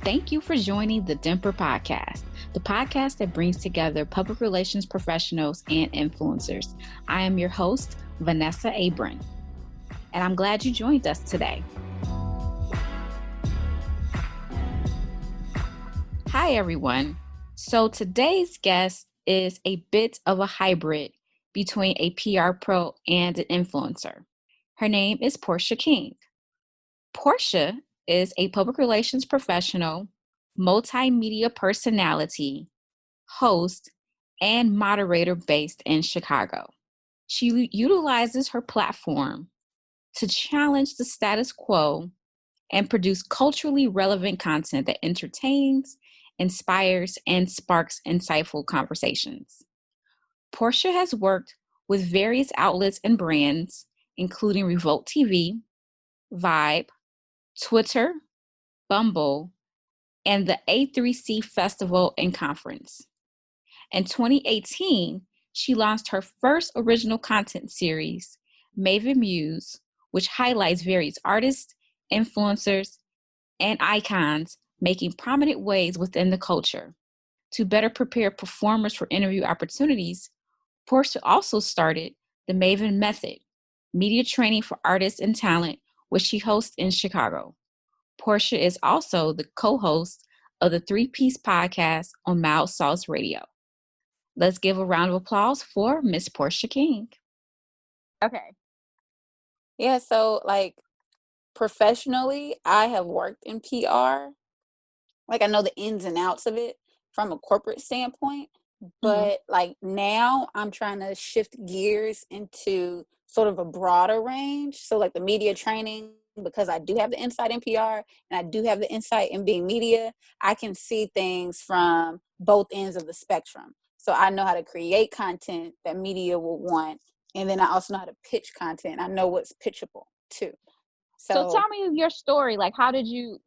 Thank you for joining the DIMPRP podcast, the podcast that brings together public relations professionals and influencers. I am your host, Vanessa Abron, and I'm glad you joined us today. Hi, everyone. So today's guest is a bit of a hybrid between a PR pro and an influencer. Her name is Portia King. Portia is a public relations professional, multimedia personality, host, and moderator based in Chicago. She utilizes her platform to challenge the status quo and produce culturally relevant content that entertains, inspires, and sparks insightful conversations. Portia has worked with various outlets and brands, including Revolt TV, Vibe, Twitter, Bumble, and the A3C Festival and Conference. In 2018, she launched her first original content series, Maven Muse, which highlights various artists, influencers, and icons making prominent waves within the culture. To better prepare performers for interview opportunities, Portia also started the Maven Method, media training for artists and talent, which she hosts in Chicago. Portia is also the co-host of the Three-Piece podcast on Mild Sauce Radio. Let's give a round of applause for Miss Portia King. Okay. Yeah, so professionally, I have worked in PR. I know the ins and outs of it from a corporate standpoint, but now I'm trying to shift gears into sort of a broader range. So the media training, because I do have the insight in PR and I do have the insight in being media, I can see things from both ends of the spectrum. So I know how to create content that media will want. And then I also know how to pitch content. I know what's pitchable too. So tell me your story. How did you,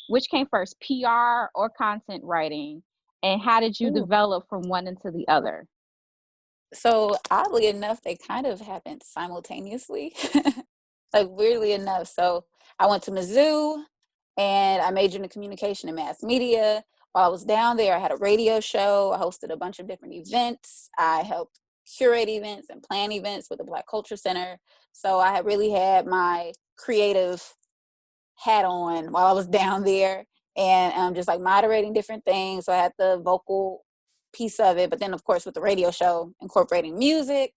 which came first, PR or content writing? And how did you develop from one into the other? So oddly enough, they kind of happened simultaneously. Weirdly enough. So I went to Mizzou and I majored in communication and mass media. While I was down there, I had a radio show. I hosted a bunch of different events. I helped curate events and plan events with the Black Culture Center. So I had really had my creative hat on while I was down there, and just moderating different things. So I had the vocal piece of it, but then of course with the radio show, incorporating music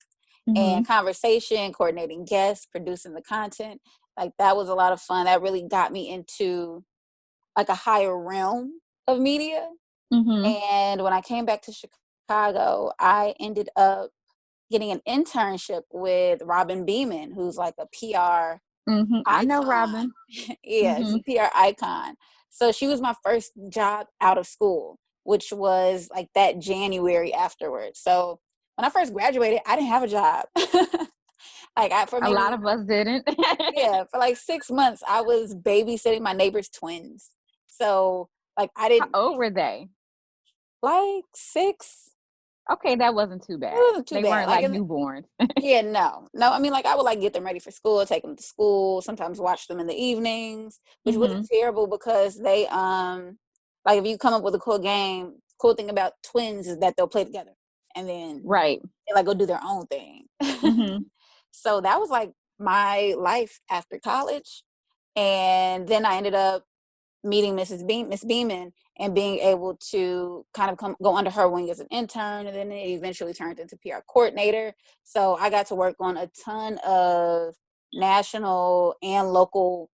and conversation, coordinating guests, producing the content. That was a lot of fun. That really got me into a higher realm of media. And when I came back to Chicago, I ended up getting an internship with Robin Beeman, who's a PR I know Robin. Yeah, she's a PR icon. So she was my first job out of school, which was that January afterwards. So when I first graduated, I didn't have a job. A lot of us didn't. Yeah, for 6 months, I was babysitting my neighbor's twins. So I didn't. How old were they? 6. Okay, that wasn't too bad. It wasn't too they bad. Weren't newborns. Yeah, no. I mean, I would get them ready for school, take them to school, sometimes watch them in the evenings, which wasn't terrible because they if you come up with a cool game, cool thing about twins is that they'll play together and then they go do their own thing. So that was my life after college. And then I ended up meeting Miss Beeman and being able to kind of go under her wing as an intern, and then it eventually turned into PR coordinator. So I got to work on a ton of national and local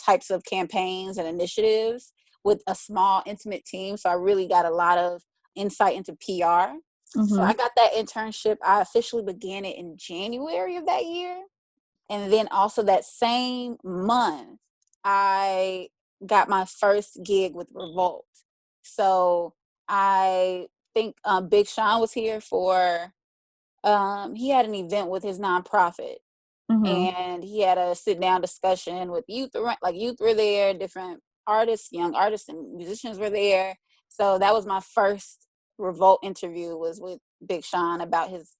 types of campaigns and initiatives with a small, intimate team. So I really got a lot of insight into PR. So I got that internship. I officially began it in January of that year. And then also that same month, I got my first gig with Revolt. So I think Big Sean was here for, he had an event with his nonprofit. And he had a sit down discussion with youth were there, different artists, young artists and musicians were there. So that was my first Revolt interview, was with Big Sean about his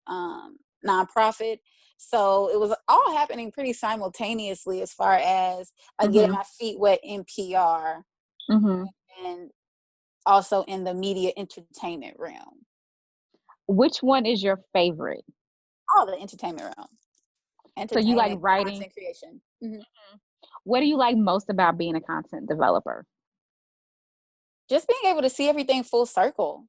nonprofit. So it was all happening pretty simultaneously as far as getting my feet wet in PR. and also in the media entertainment realm. Which one is your favorite? All the entertainment realm, So you like entertainment, writing? content creation. What do you like most about being a content developer? Just being able to see everything full circle.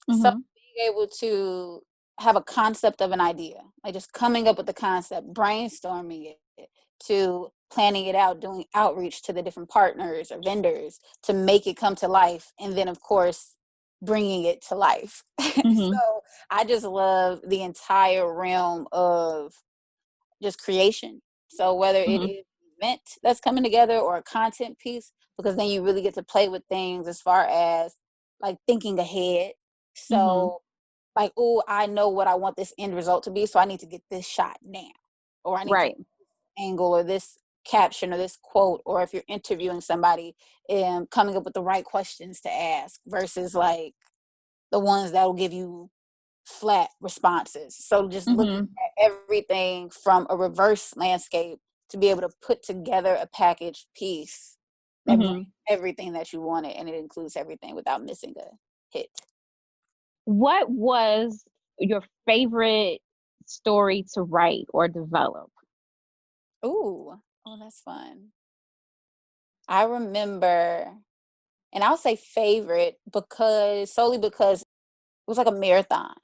So Mhm. being able to have a concept of an idea, like just coming up with the concept, brainstorming it, to planning it out, doing outreach to the different partners or vendors to make it come to life, and then of course bringing it to life. Mhm. So I just love the entire realm of just creation. So whether it Mhm. is an event that's coming together or a content piece, because then you really get to play with things as far as like thinking ahead. Mhm. So like, oh, I know what I want this end result to be, so I need to get this shot now, or I need to Right. angle or this caption or this quote, or if you're interviewing somebody, and coming up with the right questions to ask versus like the ones that will give you flat responses. So just looking Mhm. at everything from a reverse landscape to be able to put together a package piece that brings Mhm. everything that you wanted, and it includes everything without missing a hit. What was your favorite story to write or develop? Ooh, oh, that's fun. I remember, and I'll say favorite because solely because it was like a marathon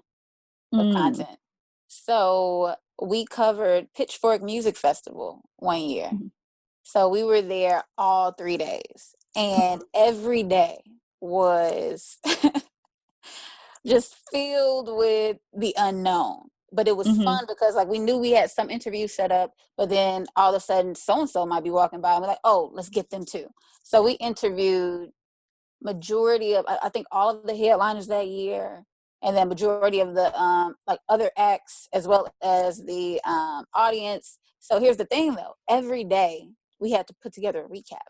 of Mm. content. So we covered Pitchfork Music Festival one year. Mhm. So we were there all 3 days, and every day was just filled with the unknown. But it was Mhm. fun because like we knew we had some interviews set up, but then all of a sudden so and so might be walking by and we're like, oh, let's get them too. So we interviewed majority of I think all of the headliners that year, and then majority of the like other acts as well as the audience. So here's the thing though, every day we had to put together a recap.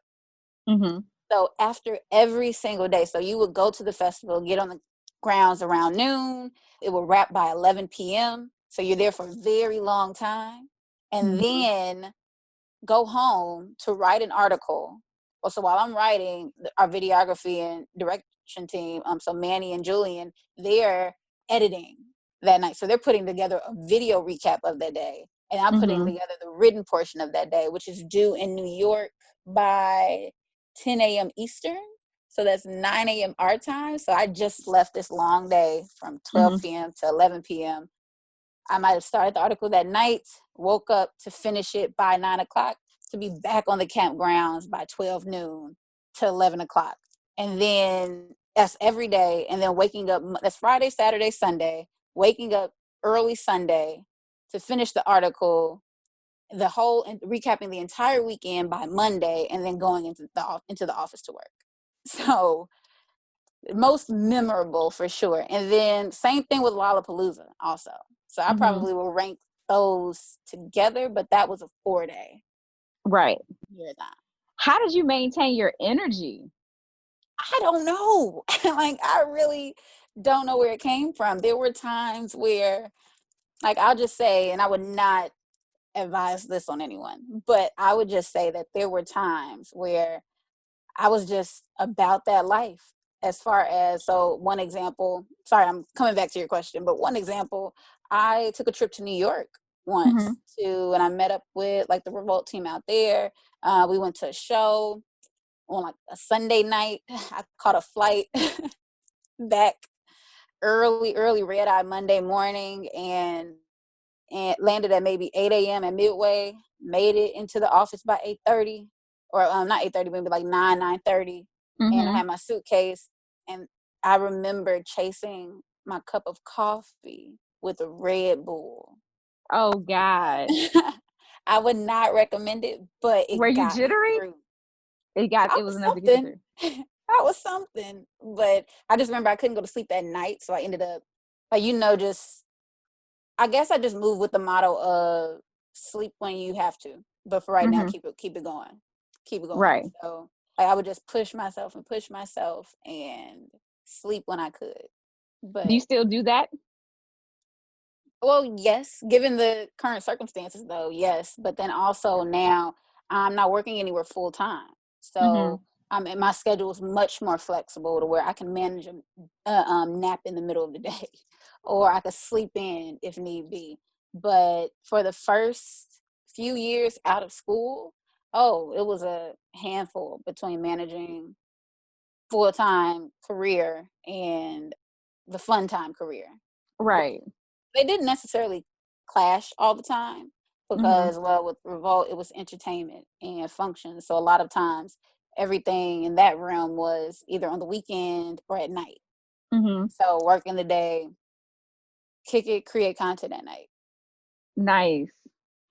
Mhm. So after every single day, so you would go to the festival, get on the grounds around noon, it will wrap by 11 p.m. So you're there for a very long time. And Mhm. then go home to write an article. Well, so while I'm writing, our videography and direction team, so Manny and Julian, they're editing that night. So they're putting together a video recap of that day. And I'm putting Mhm. together the written portion of that day, which is due in New York by 10 a.m. Eastern. So that's 9 a.m. our time. So I just left this long day from 12 Mhm. p.m. to 11 p.m. I might have started the article that night, woke up to finish it by 9 o'clock, to be back on the campgrounds by 12 noon to 11 o'clock. And then that's every day. And then waking up, that's Friday, Saturday, Sunday, waking up early Sunday to finish the article, the whole, and recapping the entire weekend by Monday, and then going into the office to work. So most memorable for sure. And then same thing with Lollapalooza also. So I Mhm. probably will rank those together, but that was a 4 day Right. marathon. How did you maintain your energy? I don't know. Like I really don't know where it came from. There were times where, like, I'll just say, and I would not advise this on anyone, but I would just say that there were times where I was just about that life. As far as, so one example, sorry, I'm coming back to your question, but one example, I took a trip to New York once Mhm. and I met up with like the Revolt team out there. We went to a show on like a Sunday night. I caught a flight back early red eye Monday morning, and landed at maybe 8 a.m. at Midway, made it into the office by 8:30, or not 8:30, maybe like 9:30. And I Mhm. had my suitcase, and I remember chasing my cup of coffee with a Red Bull. Oh god. I would not recommend it, but Were it you got me jittery? through. It I was was enough to get you something. through. I was something. But I just remember I couldn't go to sleep that night, so I ended up like, just, I guess I just moved with the motto of sleep when you have to, but for right now, Mhm. keep it going, keep it going. Right. So like, I would just push myself and sleep when I could. Do you But still do that? well, yes, given the current circumstances, though, yes. But then also now I'm not working anywhere full time, Mhm. so And my schedule is much more flexible to where I can manage a nap in the middle of the day, or I could sleep in if need be. But for the first few years out of school, oh, it was a handful between managing full-time career and the fun time career. Right. They didn't necessarily clash all the time Mhm. because, well, with Revolt, it was entertainment and function. So a lot of times, everything in that realm was either on the weekend or at night. Mhm. So work in the day, kick it, create content at night. Nice.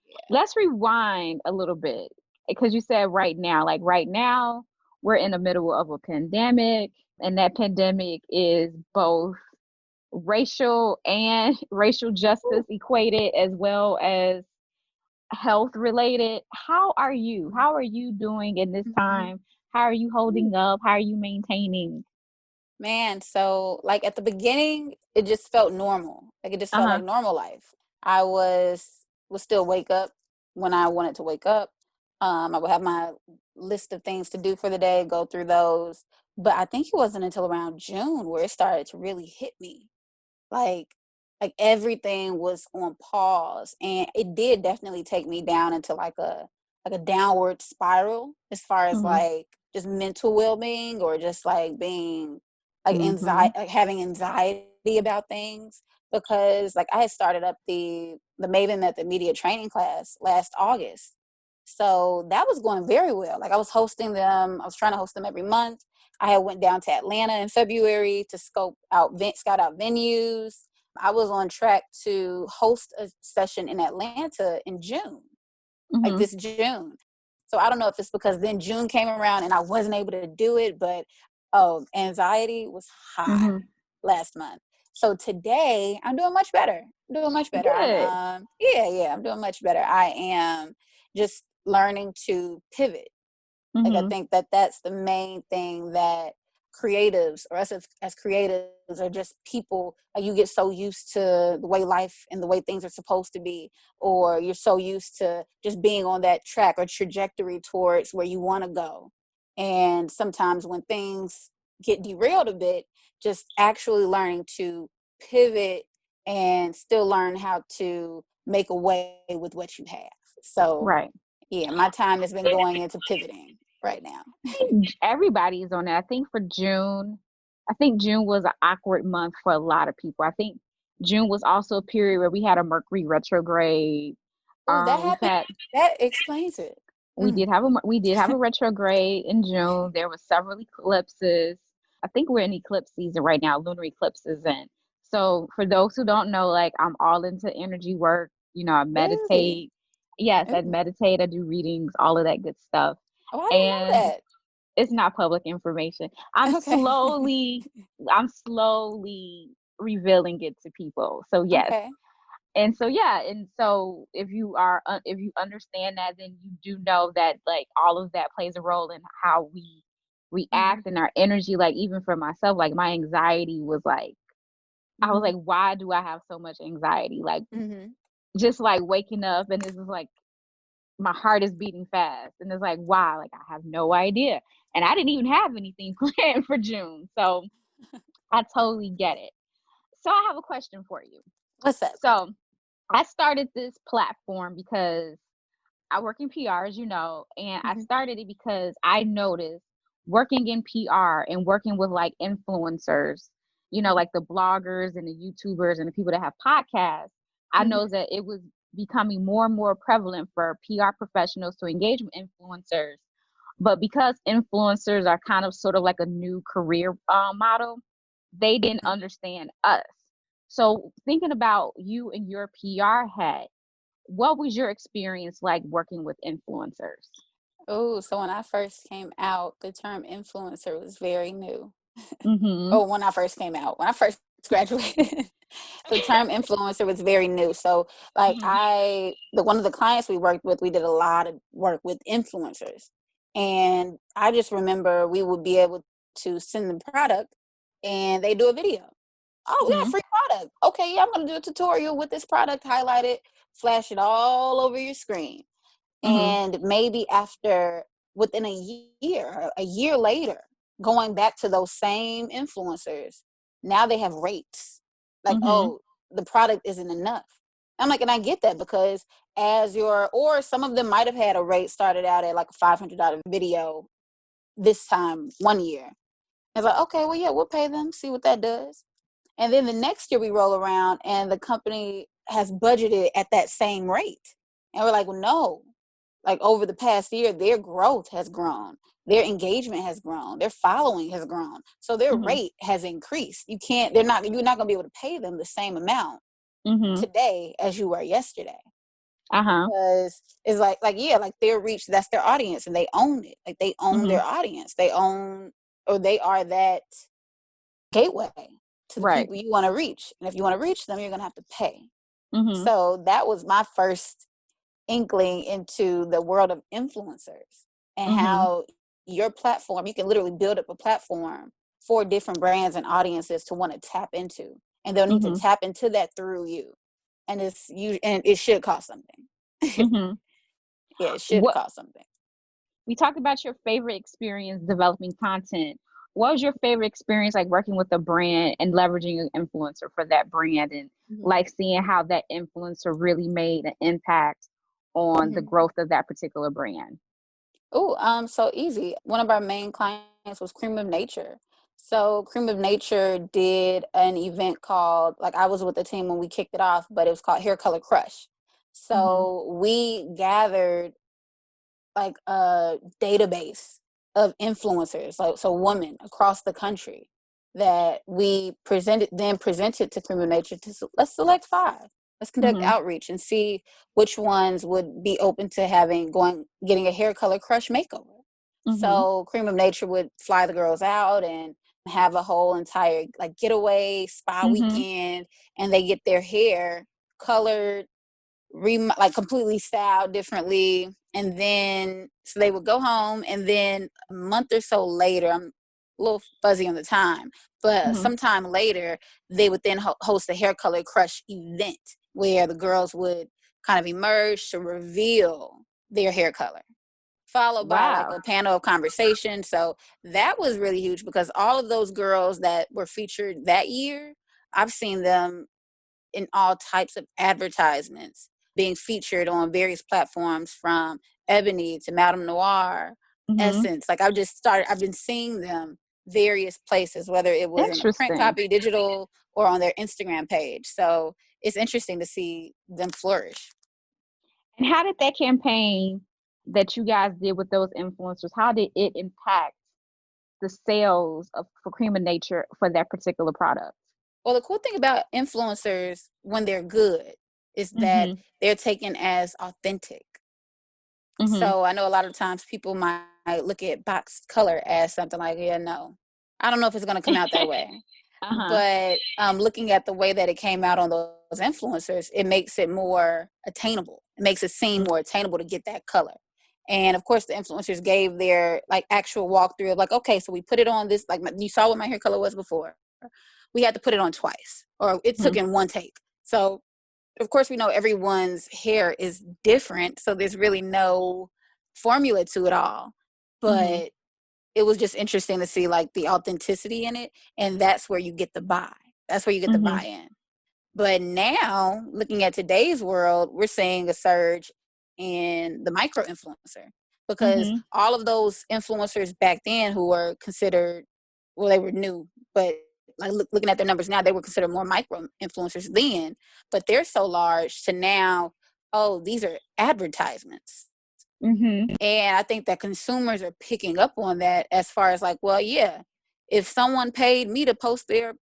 Yeah. Let's rewind a little bit because you said right now, like right now, we're in the middle of a pandemic, and that pandemic is both racial and racial justice Ooh. equated as well as health related. How are you? How are you doing in this Mhm. time? How are you holding up? How are you maintaining? Man, so like at the beginning, it just felt normal. Like it just felt Uh-huh. like normal life. I was still wake up when I wanted to wake up. I would have my list of things to do for the day, go through those. But I think it wasn't until around June where it started to really hit me. Like everything was on pause, and it did definitely take me down into like a downward spiral as far as Mhm. like just mental well-being, or just like being like Mhm. anxiety, like having anxiety about things, because like I had started up the Maven Method media training class last August. So that was going very well. Like I was hosting them, I was trying to host them every month. I had went down to Atlanta in February to scout out venues. I was on track to host a session in Atlanta in June, like Mhm. this June. So I don't know if it's because then June came around and I wasn't able to do it, but oh, anxiety was high Mhm. last month. So today I'm doing much better. I'm doing much better. Good. I'm doing much better. I am just learning to pivot. Like I Mhm. think that that's the main thing that creatives, or us as creatives, are just people. Like you get so used to the way life and the way things are supposed to be, or you're so used to just being on that track or trajectory towards where you want to go. And sometimes when things get derailed a bit, just actually learning to pivot and still learn how to make a way with what you have. So Right. yeah, my time has been going into pivoting right now. Think everybody's on that. I think June was an awkward month for a lot of people. I think June was also a period where we had a Mercury retrograde. Oh, that We've happened. had That explains it. Mm. we did have a retrograde in June. There were several eclipses. I think we're in eclipse season right now, lunar eclipses in. So for those who don't know, like I'm all into energy work. You know, I Really? meditate. Yes, I Ooh. meditate, I do readings, all of that good stuff. Oh, I didn't And know it's not public information. that. Okay. I'm slowly revealing it to people. So yes. Okay. And so yeah, and so if you understand that, then you do know that like all of that plays a role in how we Mhm. react and our energy. Like even for myself, like my anxiety was like I was Mhm. like, why do I have so much anxiety? Like Mhm. just like waking up and this is like my heart is beating fast. And it's like, why? Like, I have no idea. And I didn't even have anything planned for June. So I totally get it. So I have a question for you. What's up? So I started this platform because I work in PR, as you know, and I Mhm. started it because I noticed working in PR and working with like influencers, you know, Mhm. like the bloggers and the YouTubers and the people that have podcasts. I Mhm. know that it was becoming more and more prevalent for PR professionals to engage with influencers. But because influencers are kind of sort of like a new career model, they didn't Mhm. understand us. So thinking about you and your PR hat, what was your experience like working with influencers? Oh, so when I first came out, the term influencer was very new. Mhm. Oh, when I first came out, when I first graduated, the term influencer was very new. So, like, Mhm. the one of the clients we worked with, we did a lot of work with influencers, and I just remember we would be able to send the product, and they do a video. Oh, we got a Mhm. free product. Okay, yeah, I'm gonna do a tutorial with this product, highlight it, flash it all over your screen. Mhm. And maybe after within a year later, going back to those same influencers, now they have rates. Like, Mm-hmm. oh, the product isn't enough. I'm like, and I get that, because or some of them might have had a rate started out at like a $500 video this time one year. It's like, okay, well, yeah, we'll pay them, see what that does. And then the next year we roll around and the company has budgeted at that same rate. And we're like, well, no, like over the past year, their growth has grown. Their engagement has grown. Their following has grown. So their Mm-hmm. rate has increased. You're not going to be able to pay them the same amount Mm-hmm. today as you were yesterday. Uh-huh. Because it's yeah, like their reach, that's their audience, and they own it. Like they own Mm-hmm. their audience. They are that gateway to the Right. people you want to reach. And if you want to reach them, you're going to have to pay. Mm-hmm. So that was my first inkling into the world of influencers, and Mm-hmm. how your platform, you can literally build up a platform for different brands and audiences to want to tap into. And they'll need to Mm-hmm. tap into that through you. And it should cost something. Mm-hmm. Yeah, it should What cost something. we talked about your favorite experience developing content. What was your favorite experience like working with a brand and leveraging an influencer for that brand, and Mm-hmm. like seeing how that influencer really made an impact on the Mm-hmm. growth of that particular brand? Oh, so easy. One of our main clients was Cream of Nature. So Cream of Nature did an event called, like, I was with the team when we kicked it off, but it was called Hair Color Crush. Mm-hmm. So we gathered like a database of influencers, like, so women across the country, that we presented to Cream of Nature to let's select 5. Let's conduct Mm-hmm. outreach and see which ones would be open to getting a hair color crush makeover. Mm-hmm. So Cream of Nature would fly the girls out and have a whole entire like getaway spa Mm-hmm. weekend, and they get their hair colored, like completely styled differently. And then so they would go home, and then a month or so later, I'm a little fuzzy on the time, but Mm-hmm. sometime later they would then host a hair color crush event where the girls would kind of emerge to reveal their hair color, followed by like Wow. a panel of conversation. So that was really huge, because all of those girls that were featured that year, I've seen them in all types of advertisements, being featured on various platforms, from Ebony to Madame Noir, Mm-hmm. Essence. Like I've been seeing them various places, whether it was in a print Interesting. copy, digital, or on their Instagram page. So it's interesting to see them flourish. And how did that campaign that you guys did with those influencers, how did it impact the sales of for Cream of Nature for that particular product? Well, the cool thing about influencers when they're good is that Mhm. they're taken as authentic. Mhm. So I know a lot of times people might look at box color as something like, yeah, no, I don't know if it's going to come out that way. Uh-huh. But looking at the way that it came out on those influencers, it makes it more attainable. It makes it seem more attainable to get that color. And of course, the influencers gave their like actual walkthrough of like, okay, so we put it on this, like you saw what my hair color was before. We had to put it on twice, or it took Mhm. in one take. So of course, we know everyone's hair is different, so there's really no formula to it all. Mhm. But it was just interesting to see like the authenticity in it, and that's where you get the buy. That's where you get the Mhm. buy-in. But now, looking at today's world, we're seeing a surge in the micro influencer, because Mhm. all of those influencers back then who were considered, well, they were new, but like looking at their numbers now, they were considered more micro influencers then, but they're so large to now, oh, these are advertisements. Mhm. And I think that consumers are picking up on that, as far as like, well, yeah, if someone paid me to post their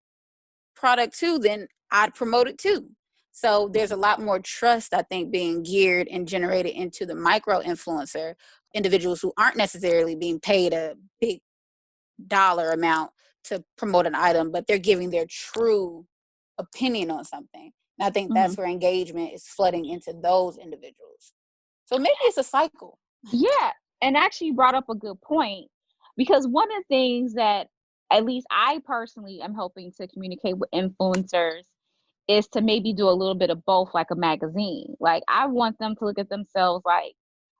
product too, then I'd promote it too. So there's a lot more trust, I think, being geared and generated into the micro influencer, individuals who aren't necessarily being paid a big dollar amount to promote an item, but they're giving their true opinion on something. And I think Mhm. that's where engagement is flooding into those individuals. So maybe it's a cycle. Yeah, and actually you brought up a good point, because one of the things that at least I personally am hoping to communicate with influencers is to maybe do a little bit of both, like a magazine. Like I want them to look at themselves like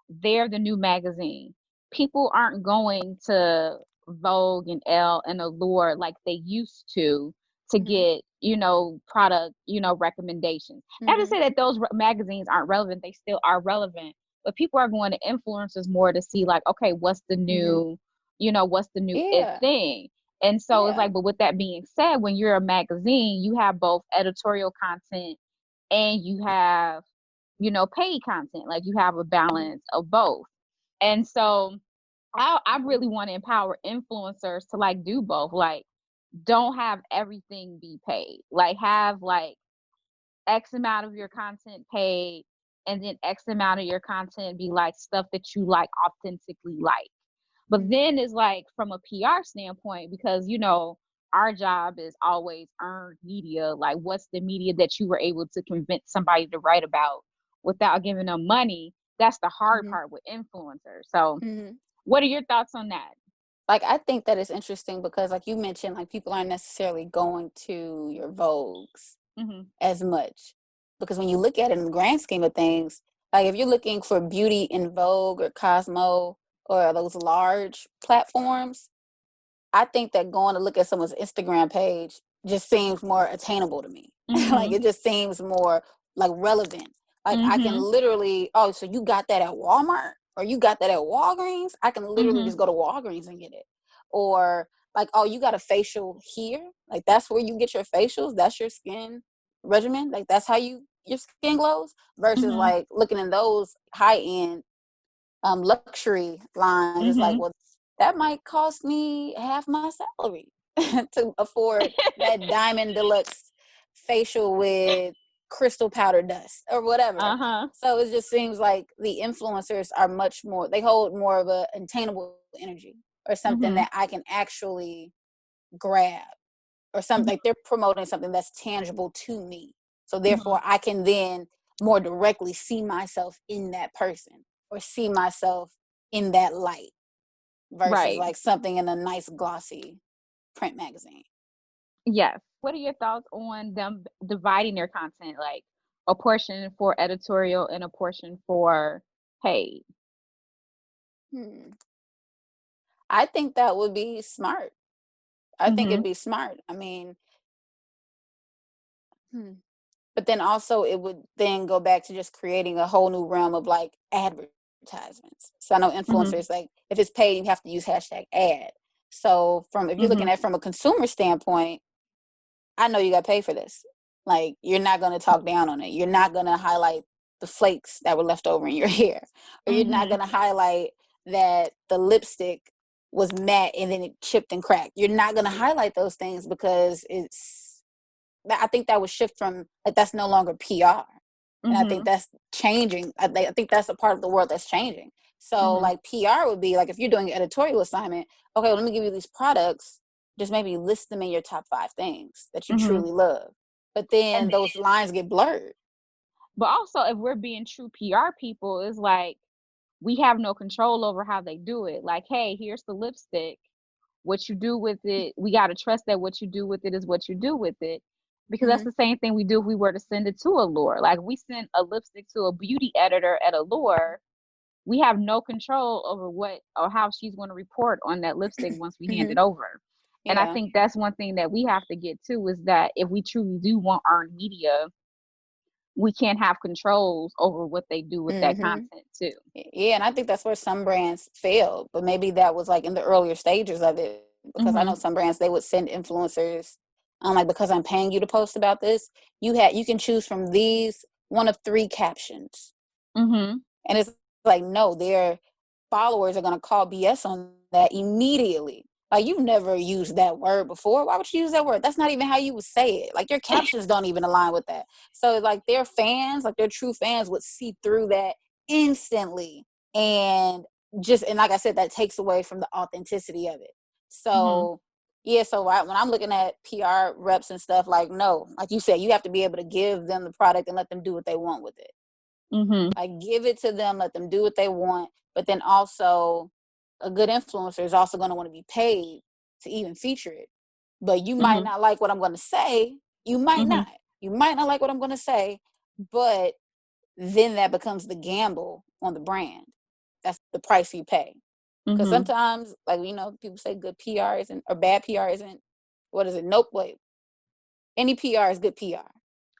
they're the new magazine. people aren't going to Vogue and Elle and Allure like they used to Mm-hmm. get, product, recommendations. Not to Mm-hmm. say that those magazines aren't relevant, they still are relevant, but people are going to influencers more to see like, okay, Mm-hmm. what's the new it Yeah. thing. And so it's Yeah. like, but with that being said, when you're a magazine, you have both editorial content and you have, paid content. Like you have a Mm-hmm. balance of both. And so I really want to empower influencers to like do both. Like, don't have everything be paid. Like, have like X amount of your content paid, and then X amount of your content be like stuff that you like authentically like. But Mm-hmm. then it's like from a PR standpoint, because our job is always earned media. Like, what's the media that you were able to convince somebody to write about without giving them money? That's the hard Mm-hmm. part with influencers. So, Mm-hmm. what are your thoughts on that? Like, I think that is interesting because, like you mentioned, like people aren't necessarily going to your Vogues Mhm. as much because when you look at it in the grand scheme of things, like if you're looking for beauty in Vogue or Cosmo or those large platforms, I think that going to look at someone's Instagram page just seems more attainable to me. Like Mhm. it just seems more like relevant. Like I can Mhm. literally, oh, so you got that at Walmart or you got that at Walgreens? I can literally Mhm. just go to Walgreens and get it. Or like, oh, you got a facial here? Like that's where you get your facials? That's your skin regimen? Like that's how your skin glows? Versus Mhm. like looking in those high end luxury lines, it's like, Mhm. well, that might cost me half my salary to afford that diamond deluxe facial with crystal powder dust or whatever. Uh-huh. So it just seems like the influencers are much more, they hold more of a attainable energy or something Mhm. that I can actually grab or something Mhm. like they're promoting something that's tangible to me. So Mhm. therefore I can then more directly see myself in that person or see myself in that light versus Right. like something in a nice glossy print magazine. Yes. What are your thoughts on them dividing their content, like a portion for editorial and a portion for paid? Hmm. I think that would be smart. I think it'd Mhm. be smart. I mean, hmm. But then also it would then go back to just creating a whole new realm of like advertisements. So I know Mhm. influencers like if it's paid, you have to use hashtag ad. So from if you're looking Mhm. at from a consumer standpoint, I know you got to pay for this. Like you're not going to talk down on it. You're not going to highlight the flakes that were left over in your hair, or you're not Mhm. going to highlight that the lipstick was matte and then it chipped and cracked. You're not going to highlight those things because it's. I think that would shift from like that's no longer PR, and I think Mhm. that's changing. I think that's a part of the world that's changing. So Mhm. like PR would be like if you're doing an editorial assignment, okay, well, let me give you these products, just maybe list them in your top 5 things that you Mhm. truly love. But And then those lines get blurred. but also, if we're being true PR people, it's like we have no control over how they do it. Like, hey, here's the lipstick. What you do with it, we got to trust that what you do with it is what you do with it. Because that's Mm-hmm. the same thing we do if we were to send it to Allure. Like, we send a lipstick to a beauty editor at Allure, we have no control over what or how she's going to report on that lipstick once we hand Mm-hmm. it over. And I Yeah. think that's one thing that we have to get to is that if we truly do want earned media, we can't have controls over what they do with that Mm-hmm. content too. Yeah, and I think that's where some brands failed, but maybe that was like in the earlier stages of it because I know Mhm. some brands they would send influencers like because I'm paying you to post about this, you can choose from these one of 3 captions. Mhm. And it's like no, their followers are going to call BS on that immediately. Like you've never used that word before. Why would you use that word? That's not even how you would say it. Like your captions don't even align with that. So like their fans, like their true fans would see through that instantly. And and like I said, that takes away from the authenticity of it. Mhm. So yeah, so when I'm looking at PR reps and stuff, like no, like you said, you have to be able to give them the product and let them do what they want with it. Mhm. Like give it to them, let them do what they want. But then also a good influencer is also going to want to be paid to even feature it. But you might Mhm. not like what I'm going to say. You might Mhm. not. You might not like what I'm going to say, but then that becomes the gamble on the brand. That's the price you pay. Because Mhm. sometimes, like, people say good PR isn't, or bad PR isn't, what is it? Nope, wait. Any PR is good PR.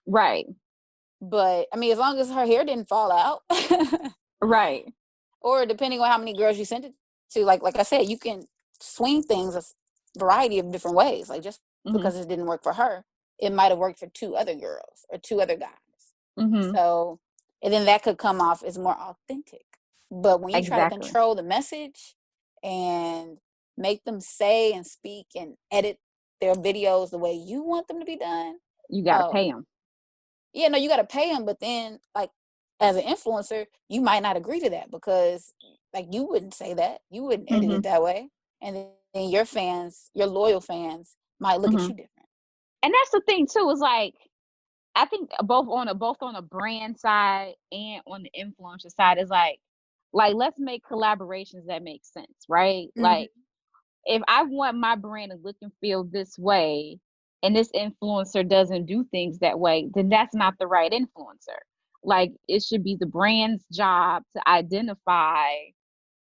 Right. But I mean, as long as her hair didn't fall out, Right. or depending on how many girls you sent it to, like I said, you can swing things a variety of different ways. Like, just Mhm. because it didn't work for her, it might have worked for two other girls or two other guys. Mhm. So, and then that could come off as more authentic. But when you try to Exactly. control the message and make them say and speak and edit their videos the way you want them to be done, You got to oh, pay them. yeah, no, you got to pay them. But then, like, as an influencer, you might not agree to that because, like, you wouldn't say that. You wouldn't edit it Mhm. that way. And then your fans, your loyal fans, might look at Mhm. you different. And that's the thing too. Is like I think both on a brand side and on the influencer side is like let's make collaborations that make sense, right? Mm-hmm. Like if I want my brand to look and feel this way and this influencer doesn't do things that way, then that's not the right influencer. Like it should be the brand's job to identify,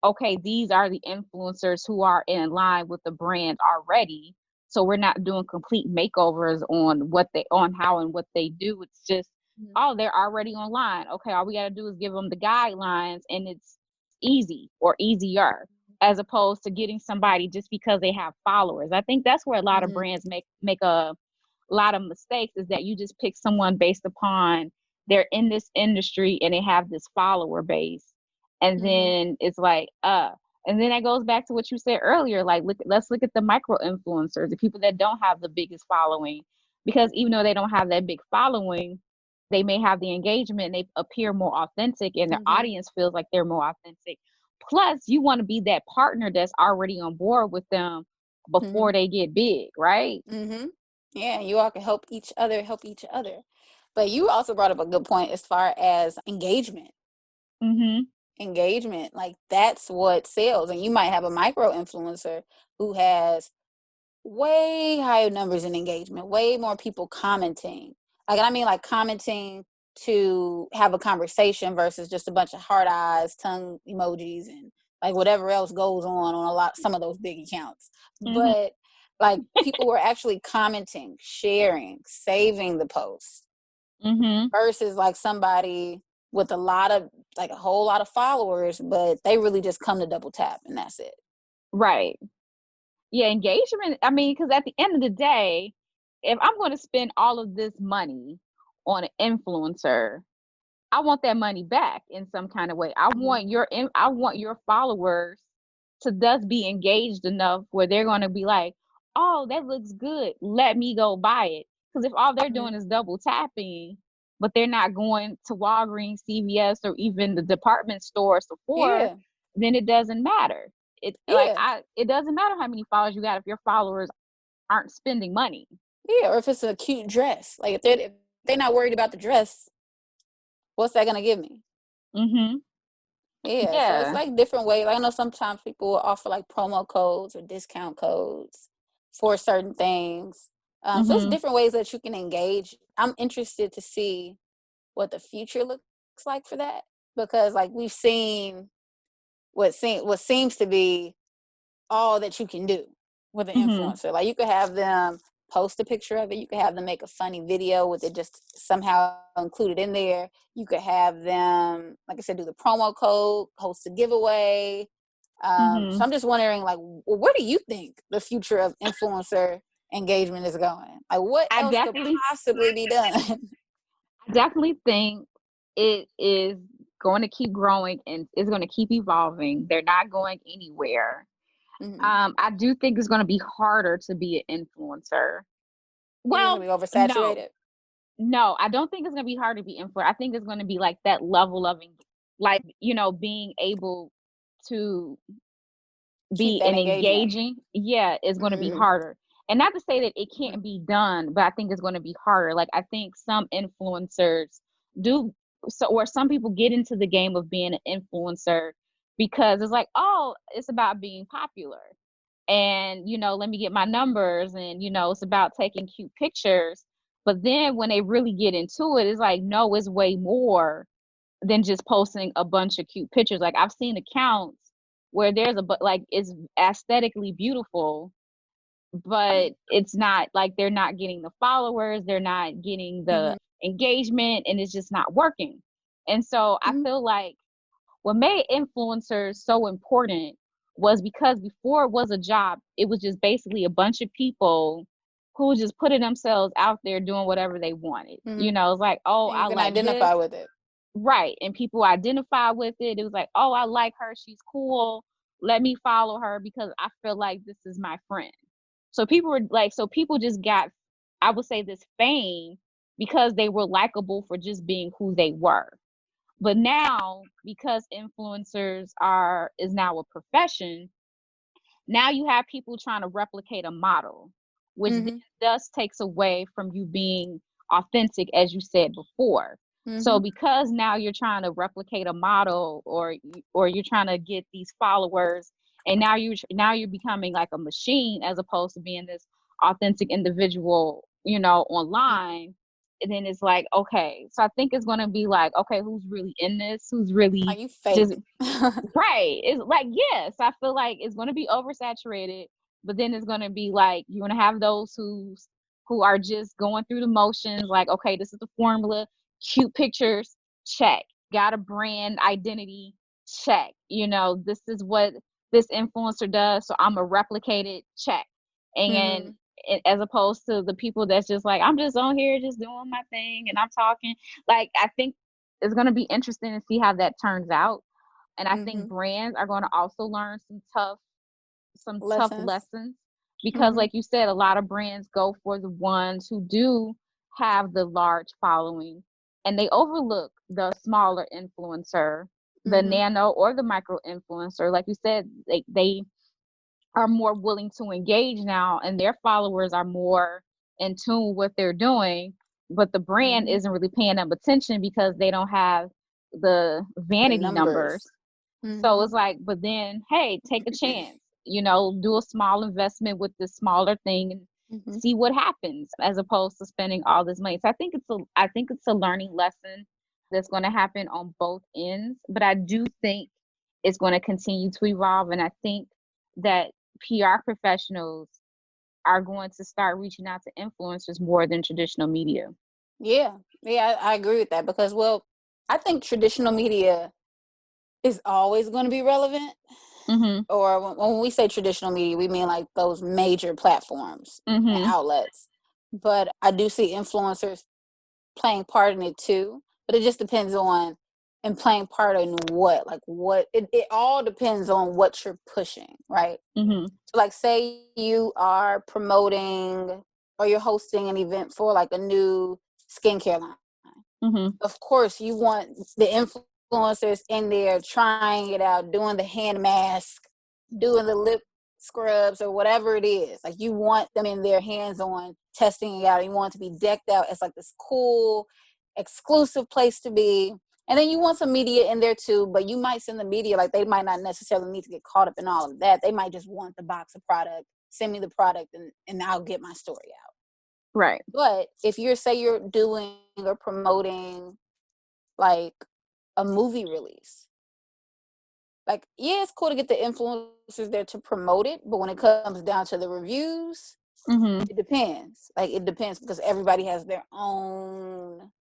okay, these are the influencers who are in line with the brand already. So we're not doing complete makeovers on on how and what they do. It's just, oh, they're already online. Okay, all we got to do is give them the guidelines and it's easy or easier as opposed to getting somebody just because they have followers. I think that's where a lot of Mm-hmm. brands make a lot of mistakes is that you just pick someone based upon they're in this industry and they have this follower base. And Mm-hmm. then it's like, and then that goes back to what you said earlier. Like, let's look at the micro influencers, the people that don't have the biggest following, because even though they don't have that big following, they may have the engagement and they appear more authentic and their Mm-hmm. audience feels like they're more authentic. Plus, you want to be that partner that's already on board with them Mm-hmm. before they get big, right? Mm-hmm. Yeah, you all can help each other, help each other. But you also brought up a good point as far as engagement. Mm-hmm. Engagement, like, that's what sells. And you might have a micro influencer who has way higher numbers in engagement, way more people commenting. Like, I mean, like, commenting to have a conversation versus just a bunch of heart eyes, tongue emojis, and like whatever else goes on some of those big accounts. Mm-hmm. But like, people were actually commenting, sharing, saving the post Mm-hmm. versus like somebody with a whole lot of followers, but they really just come to double tap and that's it. Right. Yeah, engagement. I mean, because at the end of the day, if I'm going to spend all of this money on an influencer, I want that money back in some kind of way. Mm-hmm. I want your followers to thus be engaged enough where they're going to be like, "Oh, that looks good. Let me go buy it." Because if all they're Mm-hmm. doing is double tapping, but they're not going to Walgreens, CVS, or even the department store, Sephora, Yeah. then it doesn't matter. Yeah. It doesn't matter how many followers you got if your followers aren't spending money. Yeah. Or if it's a cute dress, like, if they're not worried about the dress, what's that gonna give me? Mhm. Yeah. So it's Yeah. like different ways. I know sometimes people will offer like promo codes or discount codes for certain things. So it's Mhm. different ways that you can engage. I'm interested to see what the future looks like for that, because like we've seen what seems to be all that you can do with an Mhm. influencer. Like, you could have them post a picture of it, you could have them make a funny video with it just somehow included in there. You could have them, like I said, do the promo code, host a giveaway. So Mhm. I'm just wondering, like, where do you think the future of influencer engagement is going? Like, what I else could definitely possibly be done? I definitely think it is going to keep growing and it's going to keep evolving. They're not going anywhere. Hmm. I do think it's going to be harder to be an influencer. You think it's Well, gonna be no, oversaturated? no, I don't think it's going to be hard to be influencer. I think it's going to be like that level of, like, being able to Keep be that an engagement. engaging, yeah, is going to be Hmm. harder. And not to say that it can't be done, but I think it's going to be harder. Like I think some influencers do so, or some people get into the game of being an influencer because it's like, oh, it's about being popular. And, let me get my numbers and, it's about taking cute pictures. But then when they really get into it, it's like, no, it's way more than just posting a bunch of cute pictures. Like I've seen accounts where there's like it's aesthetically beautiful, but it's not like they're not getting the followers, they're not getting the Mm-hmm. engagement, and it's just not working. And so I Mm-hmm. feel like what made influencers so important was because before it was a job, it was just basically a bunch of people who just putting themselves out there doing whatever they wanted. Mm-hmm. You know, it's like, oh, And I you can like this. identify with it. Right. And people identify with it. It was like, oh, I like her. She's cool. Let me follow her because I feel like this is my friend. So people were like, so people just got, I would say, this fame because they were likable for just being who they were. But now, because influencers is now a profession, now you have people trying to replicate a model, which then Mm-hmm. thus takes away from you being authentic, as you said before. So Mm-hmm. because now you're trying to replicate a model, or you're trying to get these followers, and now you're becoming like a machine as opposed to being this authentic individual, online. And then it's like, okay, so I think it's going to be like, okay, who's really in this? Who's Are really you just fake? right? It's like, yes, I feel like it's going to be oversaturated, but then it's going to be like you're going to have those who are just going through the motions, like, okay, this is the formula, cute pictures, check, got a brand identity, check, this is what this influencer does, so I'm gonna replicate it, check. And Mm-hmm. as opposed to the people that's just like, I'm just on here just doing my thing and I'm talking, like, I think it's going to be interesting to see how that turns out. And I think Mm-hmm. brands are going to also learn some tough Lessons. lessons, because Mm-hmm. like you said, a lot of brands go for the ones who do have the large following, and they overlook the smaller influencer, the Mm-hmm. nano or the micro influencer. Like you said, they are more willing to engage now, and their followers are more in tune with what they're doing, but the brand Mm-hmm. isn't really paying them attention because they don't have the The vanity numbers. numbers. So Mm-hmm. it's like, but then, hey, take a chance, do a small investment with this smaller thing and Mm-hmm. see what happens, as opposed to spending all this money. So I think it's a learning lesson that's going to happen on both ends, but I do think it's going to continue to evolve. And I think that PR professionals are going to start reaching out to influencers more than traditional media. Yeah. Yeah, I agree with that because, well, I think traditional media is always going to be relevant. Mhm. Or when we say traditional media, we mean like those major platforms and Mhm. outlets. But I do see influencers playing part in it too. But it just depends on, and playing part in what, like what it all depends on what you're pushing, right? Mhm. So like say you are promoting or you're hosting an event for like a new skincare line. Mhm. Of course, you want the influencers in there trying it out, doing the hand mask, doing the lip scrubs or whatever it is. Like you want them in their hands on testing it out. You want it to be decked out as like this cool, exclusive place to be. And then you want some media in there too, but you might send the media, like they might not necessarily need to get caught up in all of that. They might just want the box of product, send me the product, and I'll get my story out. Right. But if you're doing or promoting like a movie release, like, yeah, it's cool to get the influencers there to promote it, but when it comes down to the reviews, Mhm. it depends. Like it depends because everybody has their own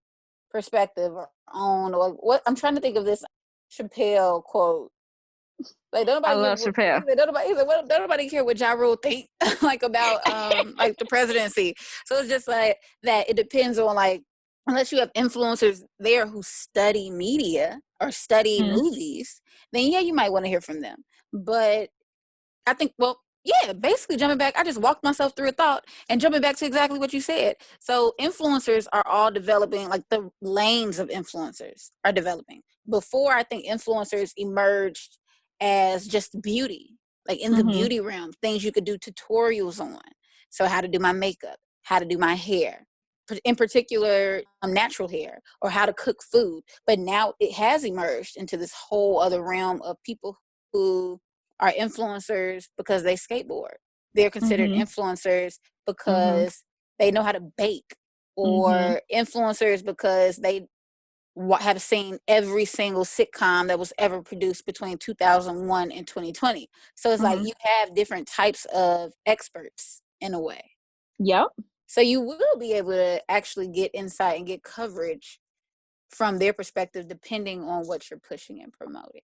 perspective or own, or what I'm trying to think of this Chappelle quote. Like don't I nobody give love Chappelle. he said, well, don't nobody care what Ja Rule think like about like the presidency. So it's just like that it depends on, like, unless you have influencers there who study media or study Mhm. movies, then yeah, you might want to hear from them. But I think, well, yeah, basically jumping back, I just walked myself through a thought and jumping back to exactly what you said. So influencers are all developing, like the lanes of influencers are developing. Before, I think influencers emerged as just beauty, like in the Mhm. beauty realm, things you could do tutorials on. So how to do my makeup, how to do my hair, in particular, natural hair, or how to cook food. But now it has emerged into this whole other realm of people who are influencers because they skateboard. They're considered Mhm. influencers Mhm. because they know how to bake, Mhm. or influencers because they have seen every single sitcom that was ever produced between 2001 and 2020. So it's like you have different types of experts in a way. Yep. So you will be able to actually get insight and get coverage from their perspective, depending on what you're pushing and promoting.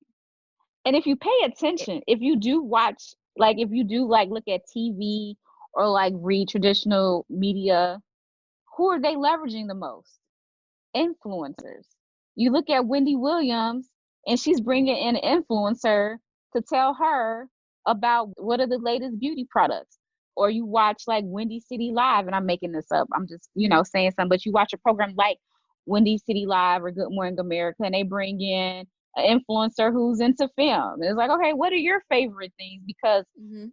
And if you pay attention, if you do watch, like if you do like look at TV or like read traditional media, who are they leveraging the most? Influencers. You look at Wendy Williams and she's bringing in an influencer to tell her about what are the latest beauty products. Or you watch like Windy City Live, and I'm making this up. I'm just, saying something, but you watch a program like Windy City Live or Good Morning America, and they bring in an influencer who's into film. And it's like, okay, what are your favorite things? Because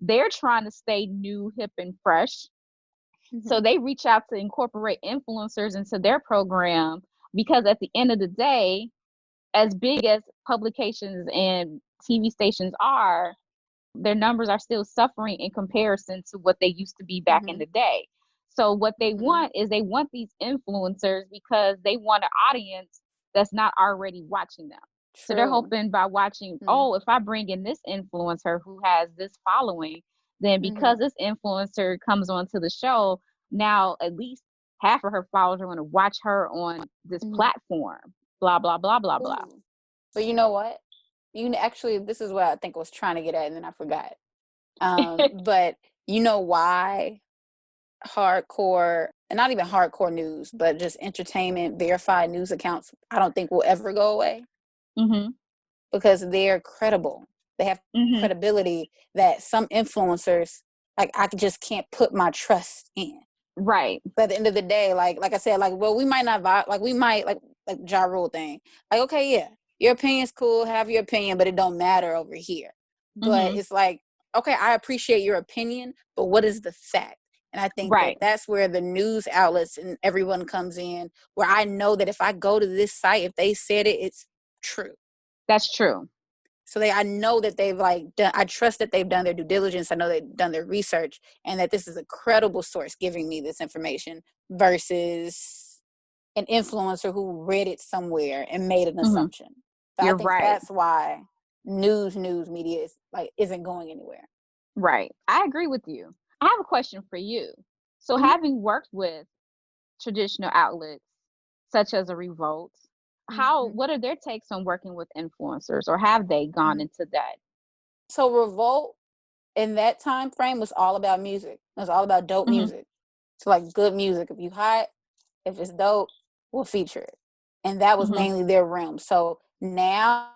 they're trying to stay new, hip, and fresh. So they reach out to incorporate influencers into their program, because at the end of the day, as big as publications and TV stations are, their numbers are still suffering in comparison to what they used to be back in the day. So what they want is they want these influencers because they want an audience that's not already watching them. True. So they're hoping by watching, if I bring in this influencer who has this following, then because this influencer comes onto the show, now at least half of her followers are going to watch her on this platform, blah, blah, blah, blah, blah. But you know what? Actually, this is what I think I was trying to get at, and then I forgot. But you know why hardcore, and not even hardcore news, but just entertainment verified news accounts, I don't think will ever go away? Because they're credible. They have credibility that some influencers, like, I just can't put my trust in. Right. But at the end of the day, like I said, like, well, we might not vibe, like we might like Ja Rule thing. Like, okay, yeah, your opinion's cool, have your opinion, but it don't matter over here. But it's like, okay, I appreciate your opinion, but what is the fact? And I think that that's where the news outlets and everyone comes in, where I know that if I go to this site, if they said it, it's true. That's true. So I know that they've I trust that they've done their due diligence. I know they've done their research, and that this is a credible source giving me this information versus an influencer who read it somewhere and made an assumption. So I think that's why news media isn't going anywhere. Right. I agree with you. I have a question for you. So having worked with traditional outlets such as a Revolt, what are their takes on working with influencers, or have they gone into that? So Revolt in that time frame was all about music. It was all about dope music. So like good music. If you hot, if it's dope, we'll feature it. And that was mainly their realm. So now,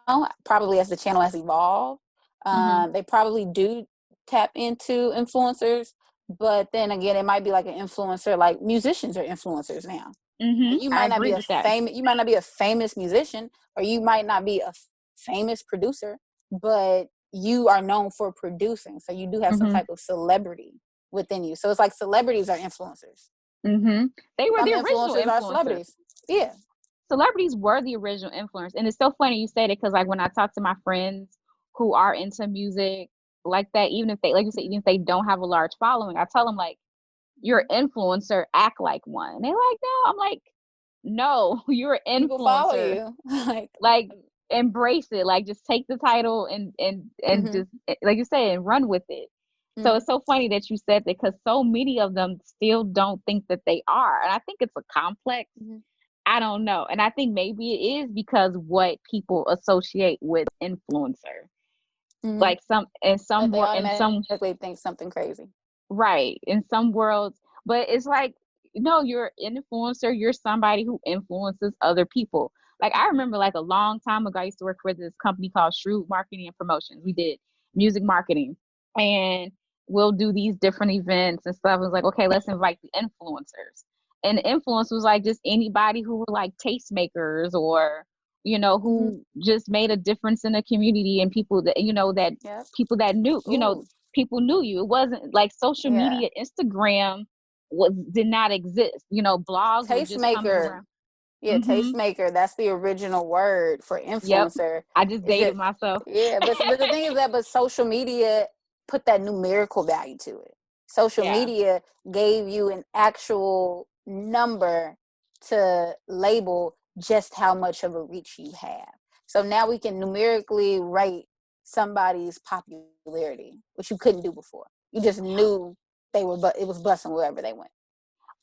probably as the channel has evolved, they probably do tap into influencers. But then again, it might be like an influencer, like musicians are influencers now. You might not be you might not be a famous musician, or you might not be a famous producer, but you are known for producing. So you do have some type of celebrity within you. So it's like celebrities are influencers. They were Some the original influencers are celebrities. Yeah. Celebrities were the original influence. And it's so funny you said it, because like when I talk to my friends who are into music like that, even if they, like you said, even if they don't have a large following, I tell them like, you're an influencer, act like one. And they're like, no. I'm like, no, you're an influencer. People follow you. like embrace it. Like just take the title and just, like you said, and run with it. So it's so funny that you said that, because so many of them still don't think that they are. And I think it's a complex. I don't know. And I think maybe it is because what people associate with influencer. Like some they automatically think something crazy. Right. In some worlds. But it's like, no, you're an influencer. You're somebody who influences other people. Like I remember like a long time ago, I used to work for this company called Shrewd Marketing and Promotions. We did music marketing, and we'll do these different events and stuff. It was like, okay, let's invite the influencers. And the influence was like just anybody who were like tastemakers, or, who just made a difference in the community, and people that, people that knew, people knew you. It wasn't like social media, Instagram did not exist. Blogs were just coming around. Yeah, tastemaker. That's the original word for influencer. Yep. I just dated myself. Yeah, but the thing is that social media put that numerical value to it. Social media gave you an actual number to label just how much of a reach you have. So now we can numerically rate somebody's popularity, which you couldn't do before. You just knew it was busting wherever they went.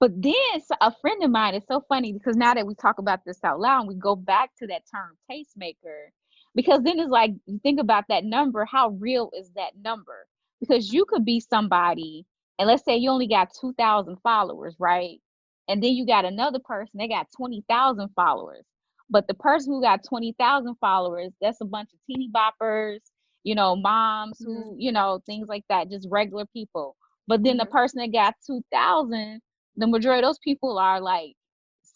But then a friend of mine, it's so funny because now that we talk about this out loud, we go back to that term tastemaker, because then it's like, you think about that number, how real is that number? Because you could be somebody, and let's say you only got 2,000 followers, right? And then you got another person, they got 20,000 followers. But the person who got 20,000 followers, that's a bunch of teeny boppers, moms who, things like that, just regular people. But then the person that got 2,000, the majority of those people are like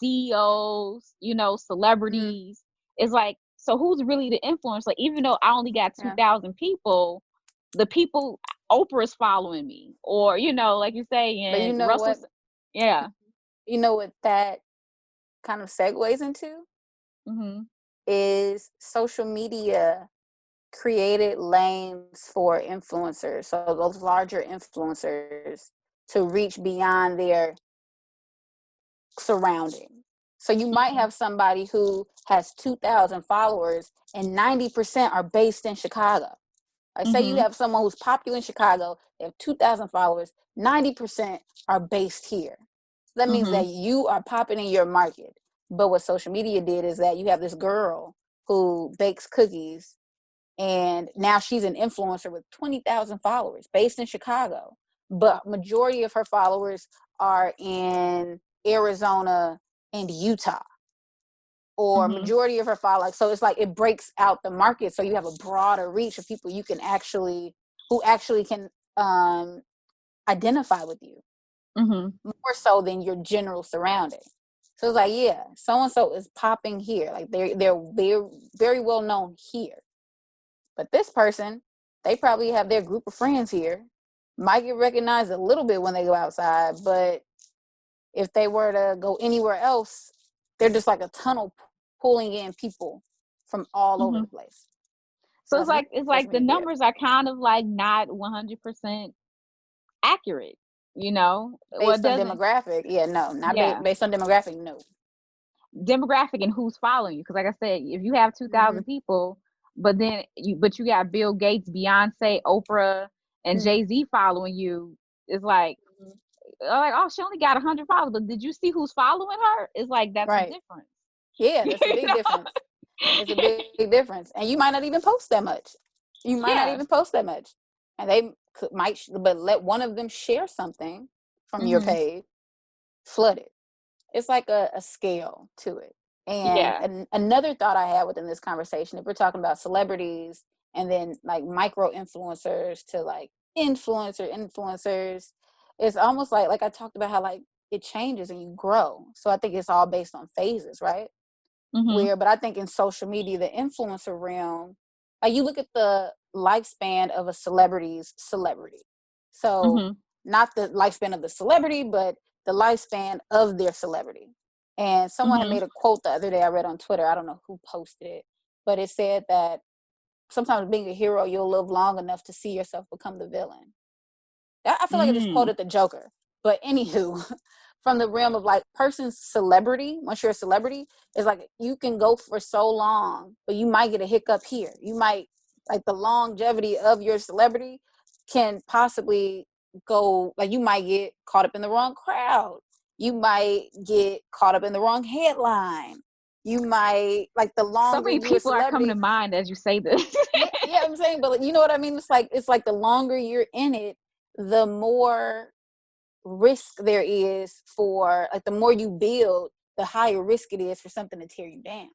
CEOs, celebrities. It's like, so who's really the influence? Like, even though I only got 2,000 people, the people Oprah's following me, or like you say, and but you know Russell. what? Yeah. You know what that kind of segues into? Is social media created lanes for influencers, so those larger influencers, to reach beyond their surrounding. So you might have somebody who has 2,000 followers and 90% are based in Chicago. Like, say you have someone who's popular in Chicago, they have 2,000 followers, 90% are based here. So that means that you are popping in your market. But what social media did is that you have this girl who bakes cookies, and now she's an influencer with 20,000 followers based in Chicago. But majority of her followers are in Arizona and Utah, or majority of her followers. So it's like, it breaks out the market. So you have a broader reach of people who actually can identify with you more so than your general surrounding. So it's like, yeah, so-and-so is popping here. Like, they're very well known here. But this person, they probably have their group of friends here, might get recognized a little bit when they go outside, but if they were to go anywhere else, they're just like a tunnel pulling in people from all over the place. So it's like the numbers are kind of like not 100% accurate, based on demographic. Yeah, no, not based on demographic. No. Demographic and who's following you. Because like I said, if you have 2,000 people, but you got Bill Gates, Beyonce, Oprah, and Jay-Z following you, it's like, oh, she only got 100 followers, but did you see who's following her? It's like, that's a difference. Yeah, that's a big difference. It's a big difference. And you might not even post that much. And they but let one of them share something from your page, flood it. It's like a scale to it. And another thought I had within this conversation, if we're talking about celebrities and then like micro influencers to like influencers, it's almost like I talked about how like it changes and you grow. So I think it's all based on phases, right? But I think in social media, the influencer realm, like, you look at the lifespan of a celebrity's celebrity. So not the lifespan of the celebrity, but the lifespan of their celebrity. And someone had made a quote the other day I read on Twitter. I don't know who posted it, but it said that sometimes being a hero, you'll live long enough to see yourself become the villain. I feel like I just quoted the Joker. But anywho, from the realm of like person's celebrity, once you're a celebrity, it's like you can go for so long, but you might get a hiccup here. You might, like, the longevity of your celebrity can possibly go, like, you might get caught up in the wrong crowd. You might get caught up in the wrong headline. You might, like, the longer so many you're a people are coming celebrity, to mind as you say this. yeah, I'm saying, but you know what I mean? It's like the longer you're in it, the more risk there is for, like, the more you build, the higher risk it is for something to tear you down.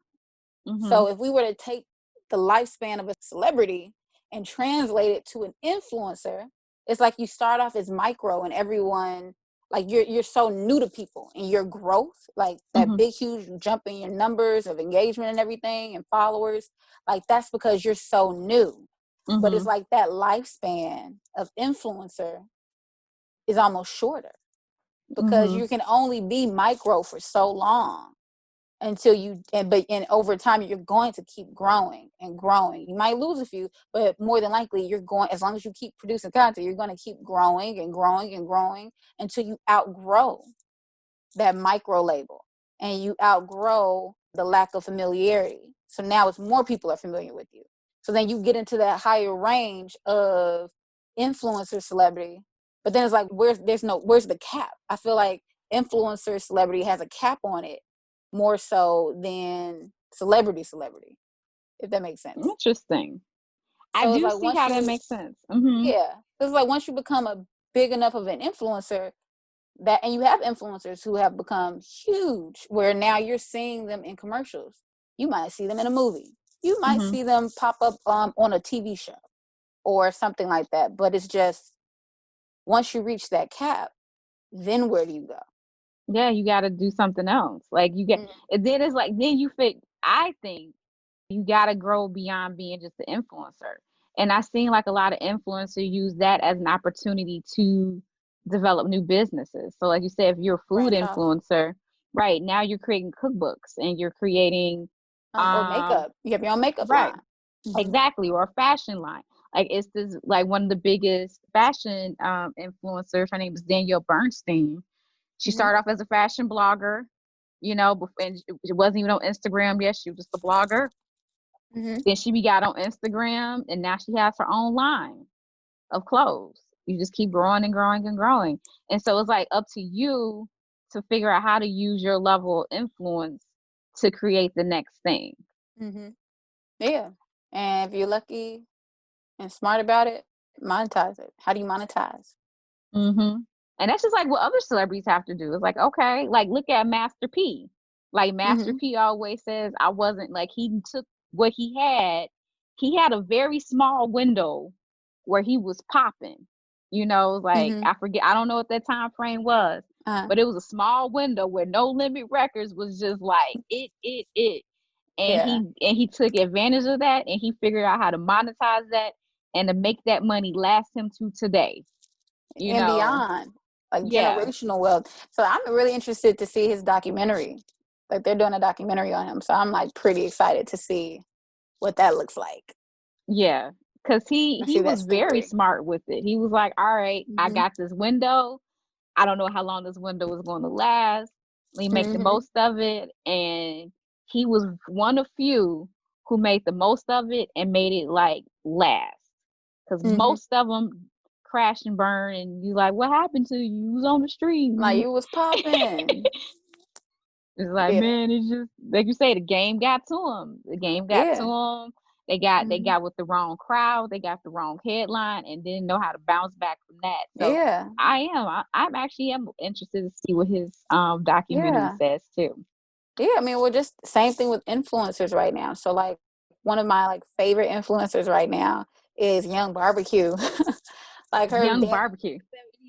So if we were to take the lifespan of a celebrity and translate it to an influencer, it's like you start off as micro, and everyone, like, you're so new to people, and your growth, like that big huge jump in your numbers of engagement and everything and followers, like, that's because you're so new. But it's like that lifespan of influencer is almost shorter, because you can only be micro for so long until and over time you're going to keep growing and growing. You might lose a few, but more than likely you're going, as long as you keep producing content, you're going to keep growing and growing and growing until you outgrow that micro label, and you outgrow the lack of familiarity. So now it's more people are familiar with you. So then you get into that higher range of influencer celebrity. But then it's like, where's the cap? I feel like influencer celebrity has a cap on it more so than celebrity, if that makes sense. Interesting. I So it's do like see how that makes sense. Mm-hmm. yeah, it's like once you become a big enough of an influencer, and you have influencers who have become huge, where now you're seeing them in commercials. You might see them in a movie. You might Mm-hmm. see them pop up on a TV show or something like that. But it's just, once you reach that cap, then where do you go? Yeah, you got to do something else. Like you get, Mm, and then it's like then you fit. I think you got to grow beyond being just an influencer. And I've seen like a lot of influencers use that as an opportunity to develop new businesses. So like you said, if you're a food branch off. influencer, right now you're creating cookbooks and you're creating, Or um, makeup. You have your own makeup right, line. Mm-hmm. exactly, or a fashion line. Like it's this like one of the biggest fashion influencers. Her name is Danielle Bernstein. She Mm-hmm. started off as a fashion blogger, and it wasn't even on Instagram yet. She was just a blogger. Mm-hmm. Then she got on Instagram, and now she has her own line of clothes. You just keep growing and growing and growing. And so it's like up to you to figure out how to use your level of influence to create the next thing. Mm-hmm. Yeah. And if you're lucky and smart about it, monetize it. How do you monetize? Hmm. And that's just like what other celebrities have to do. It's like, okay, like look at Master P. Like Master Mm-hmm. P always says, I wasn't like he took what he had. He had a very small window where he was popping. Like Mm-hmm. I forget, I don't know what that time frame was, Uh, but it was a small window where No Limit Records was just like it. And yeah. he took advantage of that and he figured out how to monetize that and to make that money last him to today. You And know, beyond, like yeah. generational wealth. So I'm really interested to see his documentary. Like they're doing a documentary on him. So I'm like pretty excited to see what that looks like. Yeah, cause he I he see was that very story. smart with it. He was like, "All right, I Mm-hmm. got this window. I don't know how long this window is going to last. Let me make the Mm-hmm. most of it." And he was one of few who made the most of it and made it like last. Cause Mm-hmm. most of them crash and burn, and you like, "What happened to you? You was on the street." Like you was popping. It's like, Yeah. man, it's just like you say, the game got to them. The game got to Yeah. them. They Mm-hmm. got with the wrong crowd. They got the wrong headline, and didn't know how to bounce back from that. So Yeah. I'm actually am interested to see what his documentary Yeah. says too. Yeah. I mean, we're just same thing with influencers right now. So like one of my like favorite influencers right now is Young Barbecue. Like her Young dancing Barbecue.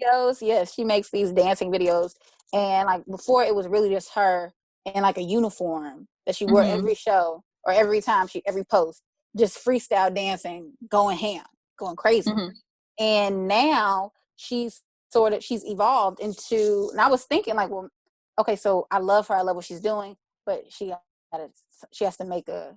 videos. Yes, she makes these dancing videos. And like before it was really just her in like a uniform that she wore Mhm. every show or every time every post, just freestyle dancing, going ham, going crazy. Mhm. And now she's evolved into, and I was thinking like, well, okay, so I love her, I love what she's doing, but gotta she has to make a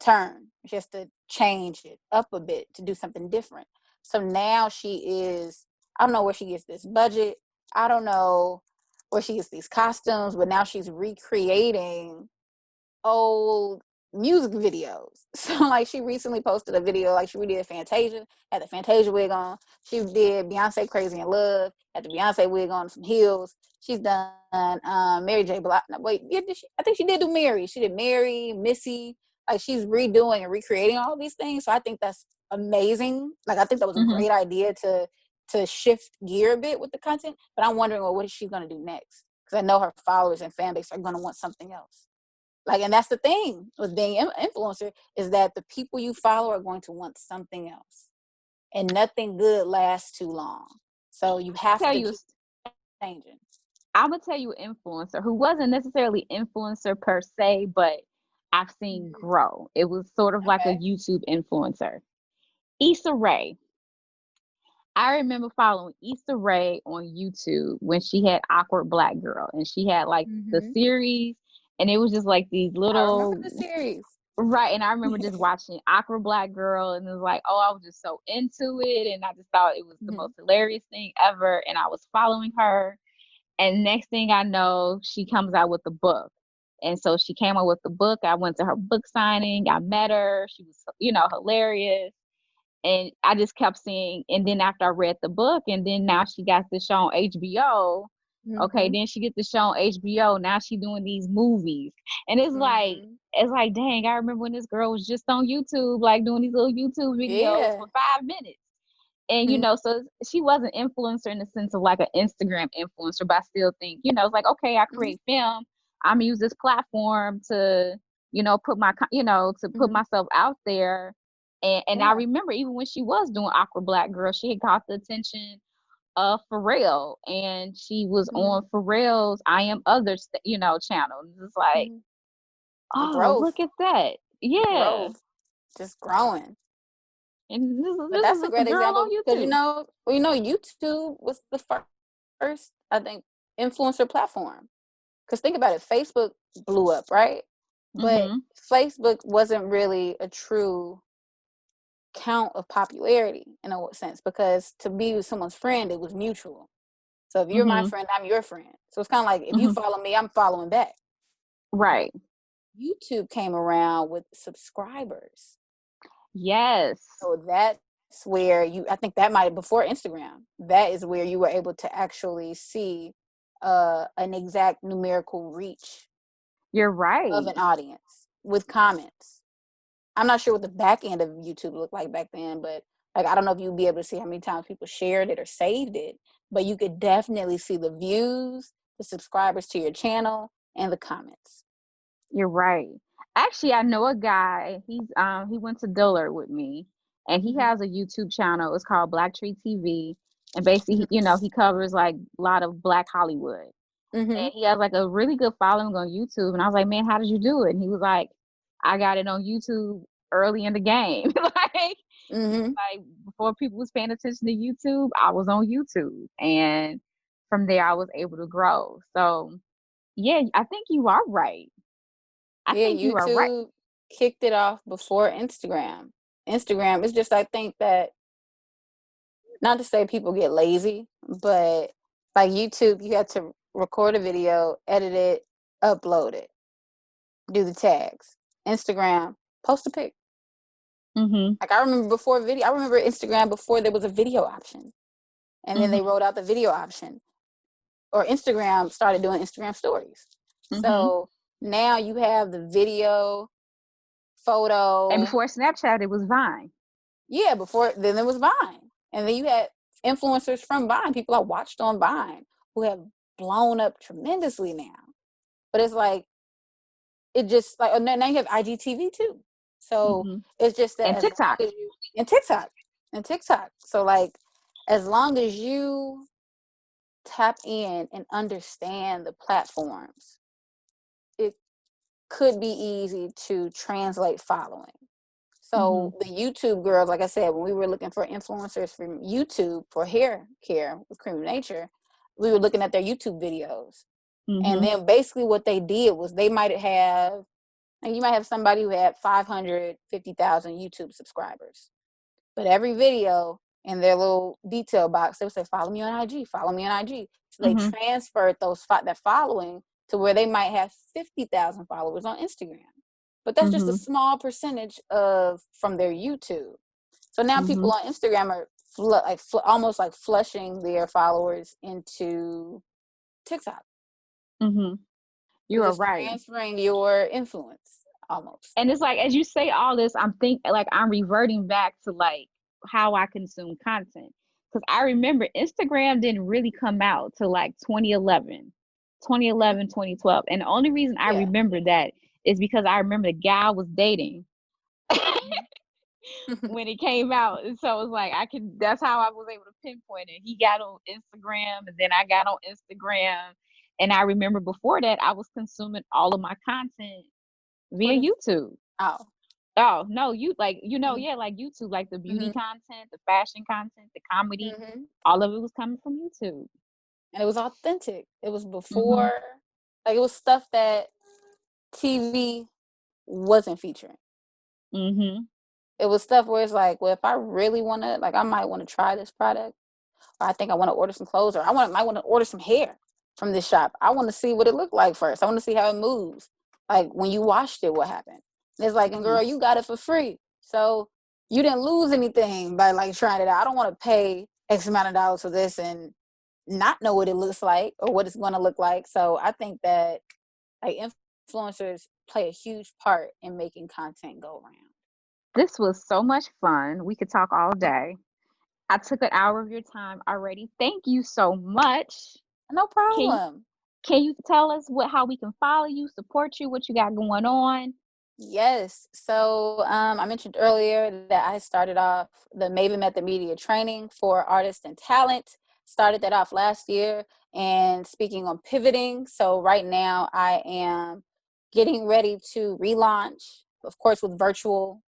turn. She has to change it up a bit to do something different. So now she is, I don't know where she gets this budget. I don't know where she gets these costumes, but now she's recreating old music videos. So like she recently posted a video, like she redid Fantasia, had the Fantasia wig on. She did Beyonce Crazy in Love, had the Beyonce wig on, some heels. She's done Mary J. Blige. No, wait, I think she did do Mary. She did Mary, Missy. Like she's redoing and recreating all these things. So I think that's amazing. Like I think that was a Mhm. great idea to shift gear a bit with the content. But I'm wondering, well, what is she gonna do next? Because I know her followers and fan base are gonna want something else. Like, and that's the thing with being an influencer, is that the people you follow are going to want something else, and nothing good lasts too long. So you have Tell to you, keep changing. I'm gonna tell you, an influencer who wasn't necessarily influencer per se, but I've seen Mhm. grow. It was sort of like a Okay. YouTube influencer. Issa Rae. I remember following Issa Rae on YouTube when she had Awkward Black Girl, and she had like the Hmm. series, and it was just like these I remember little, the series. right. And I remember just watching Awkward Black Girl, and it was like, oh, I was just so into it, and I just thought it was the Hmm. most hilarious thing ever, and I was following her, and next thing I know, she comes out with the book. And so she came up with the book. I went to her book signing. I met her. She was, hilarious. And I just kept seeing, and then after I read the book, and then now she got the show on HBO. Okay, Mm-hmm. then she gets the show on HBO. Now she doing these movies. And Mm-hmm. it's like, dang, I remember when this girl was just on YouTube, like doing these little YouTube videos Yeah. for 5 minutes. And Mm-hmm. so she was an influencer in the sense of like an Instagram influencer, but I still think, it's like, okay, I create film. I'm gonna use this platform to, put to put Mm-hmm. myself out there. And I Yeah. remember even when she was doing Awkward Black Girl, she had caught the attention of Pharrell, and she was Mm-hmm. on Pharrell's I Am Others, channel. And it's like, Mm-hmm. oh, Growth. look at that. Yeah. Growth. Just growing. And But this is that's a just a great girl example on because YouTube. YouTube was the first, I think, influencer platform. Because think about it, Facebook blew up, right? But Mm-hmm. Facebook wasn't really a true count of popularity in a sense, because to be someone's friend, it was mutual. So if you're my Mm-hmm. friend, I'm your friend. So it's kind of like if you Mm-hmm. follow me, I'm following back. Right. YouTube came around with subscribers. Yes. So that's where I think that might, before Instagram, that is where you were able to actually see an exact numerical reach You're of right. an audience with comments. I'm not sure what the back end of YouTube looked like back then, but like I don't know if you'd be able to see how many times people shared it or saved it, but you could definitely see the views, the subscribers to your channel, and the comments. You're right. Actually, I know a guy. He went to Dillard with me, and he Mm-hmm. has a YouTube channel. It's called Black Tree TV, and basically, he covers like a lot of Black Hollywood. Mm-hmm. And he has like a really good following on YouTube. And I was like, man, how did you do it? And he was like, I got it on YouTube early in the game. Mm-hmm. Like before people was paying attention to YouTube, I was on YouTube. And from there I was able to grow. So yeah, I think you are right. I Yeah, think you are right. YouTube kicked it off before Instagram. Instagram, it's just, I think that, not to say people get lazy, but like YouTube, you had to record a video, edit it, upload it, do the tags. Instagram, post a pic. Mhm. Like I remember before video, I remember Instagram before there was a video option. And then Mhm. they rolled out the video option. Or Instagram started doing Instagram stories. Mhm. So now you have the video, And photo. before Snapchat it was Vine. Yeah, before then there was Vine. And then you had influencers from Vine, people I watched on Vine who have blown up tremendously now. But it's like, it just like, now you have IGTV too. So Mhm. it's just that And as long TikTok. as you, and TikTok. So like, as long as you tap in and understand the platforms, it could be easy to translate following. So Mhm. the YouTube girls, like I said, when we were looking for influencers from YouTube for hair care with Cream of Nature, we were looking at their YouTube videos. And Mhm. then basically what they did was they might have, and you might have somebody who had 550,000 YouTube subscribers. But every video in their little detail box, they would say, follow me on IG, follow me on IG. So they Mhm. transferred that following to where they might have 50,000 followers on Instagram. But that's just a Mhm. small percentage of from their YouTube. So now people Mhm. on Instagram are almost like flushing their followers into TikTok. Mhm. You You're are just right. transferring your influence almost. And it's like as you say all this, I'm reverting back to like how I consume content. Because I remember Instagram didn't really come out till like 2011, 2011, 2012. And the only reason I Yeah. remember that is because I remember the guy I was dating when it came out. And so it's like that's how I was able to pinpoint it. He got on Instagram and then I got on Instagram. And I remember before that I was consuming all of my content via YouTube. Oh. Oh, no, you like, Mm-hmm. yeah, like YouTube, like the beauty Mm-hmm. content, the fashion content, the comedy, Mm-hmm. all of it was coming from YouTube. And it was authentic. It was Mhm. before, like it was stuff that TV wasn't featuring. Mhm. It was stuff where it's like, well, if I really want to, like, I might want to try this product, or I think I want to order some clothes, or might want to order some hair from this shop. I want to see what it looked like first. I want to see how it moves. Like when you washed it, what happened? It's like, and girl, you got it for free. So you didn't lose anything by like trying it out. I don't want to pay X amount of dollars for this and not know what it looks like or what it's going to look like. So I think that like influencers play a huge part in making content go around. This was so much fun. We could talk all day. I took an hour of your time already. Thank you so much. No Can problem. can you tell us how we can follow you, support you, what you got going on? Yes. So I mentioned earlier that I started off the Maven Method Media training for artists and talent. Started that off last year. And speaking on pivoting, so right now I am getting ready to relaunch, of course, with virtual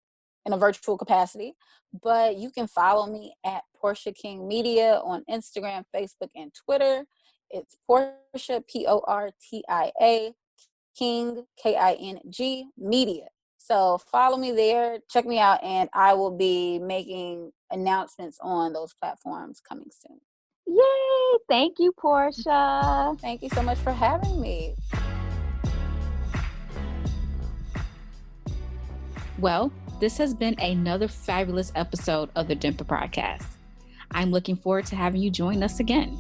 in a virtual capacity. But you can follow me at Portia King Media on Instagram, Facebook, and Twitter. It's Portia, Portia, King, King Media. So follow me there, check me out, and I will be making announcements on those platforms coming soon. Yay! Thank you, Portia. Thank you so much for having me. Well, this has been another fabulous episode of the DIMPRP podcast. I'm looking forward to having you join us again.